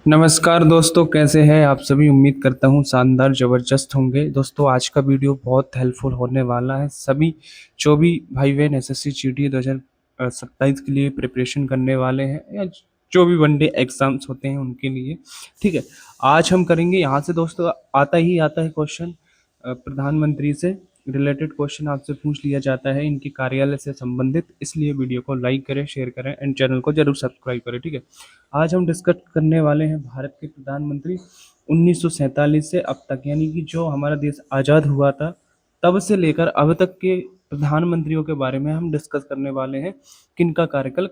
नमस्कार दोस्तों, कैसे हैं आप सभी। उम्मीद करता हूँ शानदार ज़बरदस्त होंगे। दोस्तों आज का वीडियो बहुत हेल्पफुल होने वाला है। सभी जो भी भाई बहन एसएससी जीडी 2027 के लिए प्रिपरेशन करने वाले हैं या जो भी वनडे एग्जाम्स होते हैं उनके लिए, ठीक है। आज हम करेंगे यहाँ से दोस्तों, आता है क्वेश्चन प्रधानमंत्री से रिलेटेड क्वेश्चन आपसे पूछ लिया जाता है इनके कार्यालय से संबंधित। इसलिए वीडियो को लाइक करें, शेयर करें एंड चैनल को जरूर सब्सक्राइब करें, ठीक है। आज हम डिस्कस करने वाले हैं भारत के प्रधानमंत्री 1947 से अब तक, यानी कि जो हमारा देश आज़ाद हुआ था तब से लेकर अब तक के प्रधानमंत्रियों के बारे में हम डिस्कस करने वाले हैं कि इनका कार्यकाल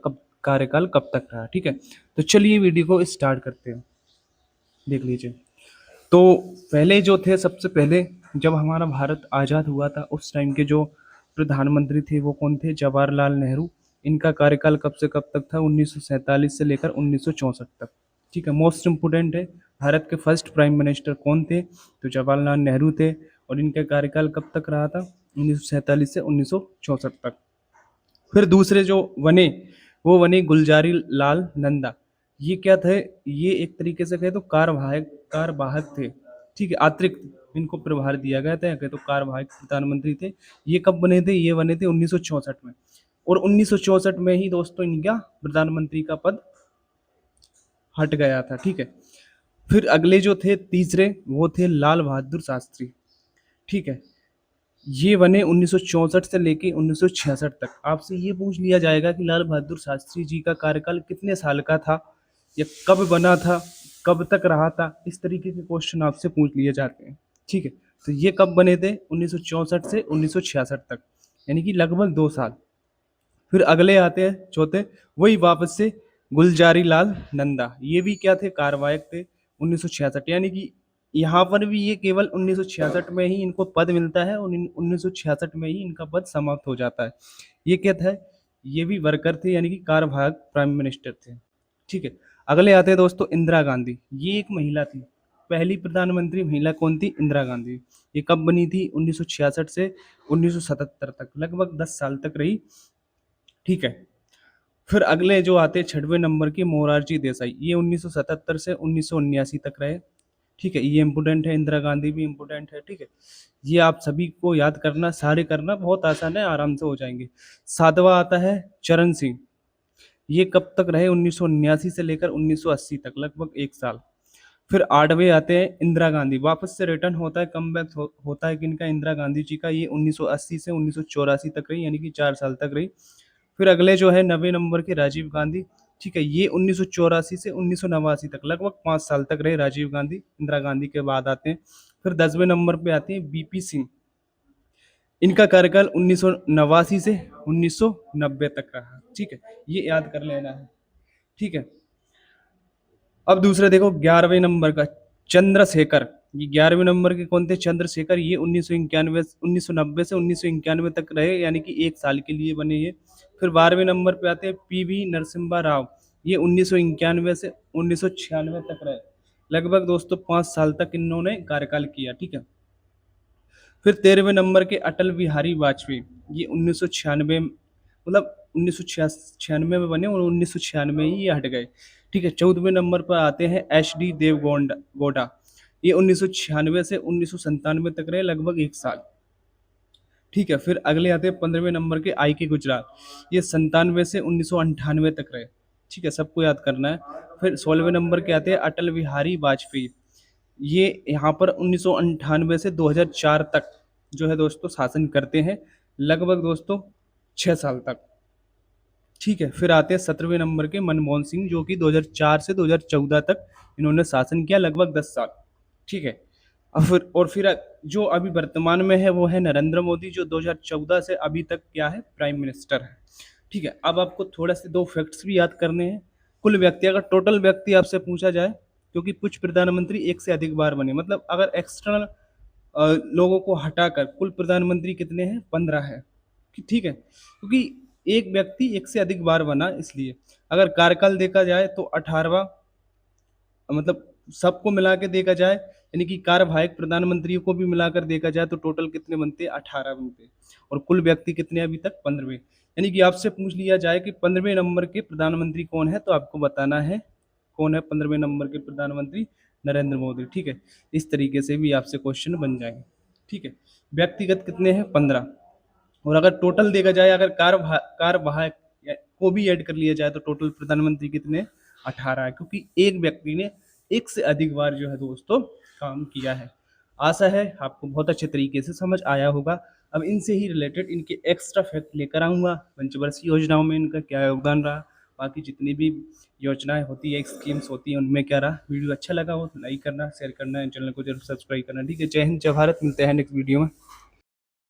कब तक रहा, ठीक है। तो चलिए वीडियो को स्टार्ट करते हैं। देख लीजिए। तो पहले जो थे, सबसे पहले जब हमारा भारत आज़ाद हुआ था उस टाइम के जो प्रधानमंत्री थे वो कौन थे? जवाहरलाल नेहरू। इनका कार्यकाल कब से कब तक था? 1947 से लेकर 1964 तक, ठीक है। मोस्ट इम्पोर्टेंट है, भारत के फर्स्ट प्राइम मिनिस्टर कौन थे? तो जवाहरलाल नेहरू थे। और इनका कार्यकाल कब तक रहा था? 1947 से 1964 तक। फिर दूसरे जो बने वो बने गुलजारी लाल नंदा। ये क्या थे? ये एक तरीके से कहे तो कारवाहक थे, ठीक है। अतिरिक्त इनको प्रभार दिया गया था, कहे तो कारवाहक प्रधानमंत्री थे। ये कब बने थे? ये बने थे 1964 में। और 1964 में ही दोस्तों इनका प्रधानमंत्री का पद हट गया था, ठीक है। फिर अगले जो थे तीसरे, वो थे लाल बहादुर शास्त्री, ठीक है। ये बने 1964 से लेके 1966 तक। आपसे ये पूछ लिया जाएगा कि लाल बहादुर शास्त्री जी का कार्यकाल कितने साल का था, या कब बना था, कब तक रहा था। इस तरीके के क्वेश्चन आपसे पूछ लिए जाते हैं, ठीक है। तो ये कब बने थे? 1964 से 1966 तक, यानी कि लगभग 2 साल। फिर अगले आते हैं चौथे, वही वापस से गुलजारी लाल नंदा। ये भी क्या थे? कार्यवाहक थे। 1966, यानी कि यहाँ पर भी ये केवल 1966 में ही इनको पद मिलता है और 1966 में ही इनका पद समाप्त हो जाता है। ये क्या था? ये भी वर्कर थे, यानी कि कार्यवाहक प्राइम मिनिस्टर थे, ठीक है। अगले आते हैं दोस्तों इंदिरा गांधी। ये एक महिला थी। पहली प्रधानमंत्री महिला कौन थी? इंदिरा गांधी। ये कब बनी थी? 1966 से 1977 तक, लगभग 10 साल तक रही, ठीक है। फिर अगले जो आते हैं छठवें नंबर के मोरारजी देसाई। ये 1977 से 1979 तक रहे, ठीक है। ये इंपोर्टेंट है, इंदिरा गांधी भी इंपोर्टेंट है, ठीक है। ये आप सभी को याद करना, सारे करना बहुत आसान है, आराम से हो जाएंगे। सातवां आता है चरण सिंह। ये कब तक रहे? 1979 से लेकर 1980 तक, लगभग 1 साल। फिर आठवें आते हैं इंदिरा गांधी। वापस से रिटर्न होता है, कम बैक होता है किनका? इंदिरा गांधी जी का। ये 1980 से 1984 तक रही, यानी कि 4 साल तक रही। फिर अगले जो है 90 नंबर के राजीव गांधी, ठीक है। ये 1984 से 1989 तक, लगभग 5 साल तक रहे राजीव गांधी। इंदिरा गांधी के बाद आते हैं। फिर 10वें नंबर पे आते हैं बीपी सिंह। इनका कार्यकाल 1989 से 1990 तक रहा, ठीक है। ये याद कर लेना है, ठीक है। अब दूसरा देखो 11वें नंबर का चंद्रशेखर। ये 11वें नंबर के कौन थे? चंद्रशेखर। ये 1990 से 1991 तक रहे, यानी कि 1 साल के लिए बने ये। फिर 12वें नंबर पे आते हैं पीवी नरसिम्हा राव। ये 1991 से 1996 तक रहे, लगभग दोस्तों 5 साल तक इन्होंने कार्यकाल किया, ठीक है। फिर 13वें नंबर के अटल बिहारी वाजपेयी। ये 1996, मतलब 1996 में बने और 1996 ही ये हट गए, ठीक है। 14वें नंबर पर आते हैं एच डी देव गोडा। ये 1996 से 1997 तक रहे, लगभग 1 साल, ठीक है। फिर अगले आते हैं 15वें नंबर के आई के गुजराल। ये 97 से 1998 तक रहे, ठीक है, सबको याद करना है। फिर 16वें नंबर के आते हैं अटल बिहारी वाजपेयी। ये यहाँ पर 1998 से 2004 तक जो है दोस्तों शासन करते हैं, लगभग दोस्तों 6 साल तक, ठीक है। फिर आते हैं 17वें नंबर के मनमोहन सिंह, जो कि 2004 से 2014 तक इन्होंने शासन किया, लगभग 10 साल, ठीक है। और फिर जो अभी वर्तमान में है वो है नरेंद्र मोदी, जो 2014 से अभी तक क्या है? प्राइम मिनिस्टर है, ठीक है। अब आपको थोड़ा से दो फैक्ट्स भी याद करने हैं। कुल व्यक्ति, अगर टोटल व्यक्ति आपसे पूछा जाए, क्योंकि कुछ प्रधानमंत्री एक से अधिक बार बने, मतलब अगर एक्सटर्नल लोगों को हटाकर कुल प्रधानमंत्री कितने हैं? 15 है, ठीक है। क्योंकि एक व्यक्ति एक से अधिक बार बना, इसलिए अगर कार्यकाल देखा जाए तो 18वां, मतलब सबको मिला के देखा जाए, यानी कि कार्यवाहक प्रधानमंत्रियों को भी मिलाकर देखा जाए तो टोटल कितने बनते? 18 बनते। और कुल व्यक्ति कितने अभी तक? 15वें। यानी कि आपसे पूछ लिया जाए कि 15वें नंबर के प्रधानमंत्री कौन है, तो आपको बताना है कौन है 15वें नंबर के प्रधानमंत्री? नरेंद्र मोदी। ठीक है, इस तरीके से भी आपसे क्वेश्चन बन जाएंगे। ठीक है, व्यक्तिगत कितने हैं? 15। और अगर टोटल देखा जाए, अगर कार्यवाहक को भी ऐड कर लिया जाए तो टोटल प्रधानमंत्री कितने? 18 है, क्योंकि एक व्यक्ति ने एक से अधिक बार जो है दोस्तों काम किया है। आशा है आपको बहुत अच्छे तरीके से समझ आया होगा। अब इनसे ही रिलेटेड इनके एक्स्ट्रा फैक्ट लेकर आऊँगा, पंचवर्षीय योजनाओं में इनका क्या योगदान रहा, बाकी जितनी भी योजनाएं होती है, स्कीम्स होती हैं, उनमें क्या रहा। वीडियो अच्छा लगा हो तो लाइक करना, शेयर करना, चैनल को जरूर सब्सक्राइब करना। ठीक है, जय हिंद, जय भारत। मिलते हैं नेक्स्ट वीडियो में।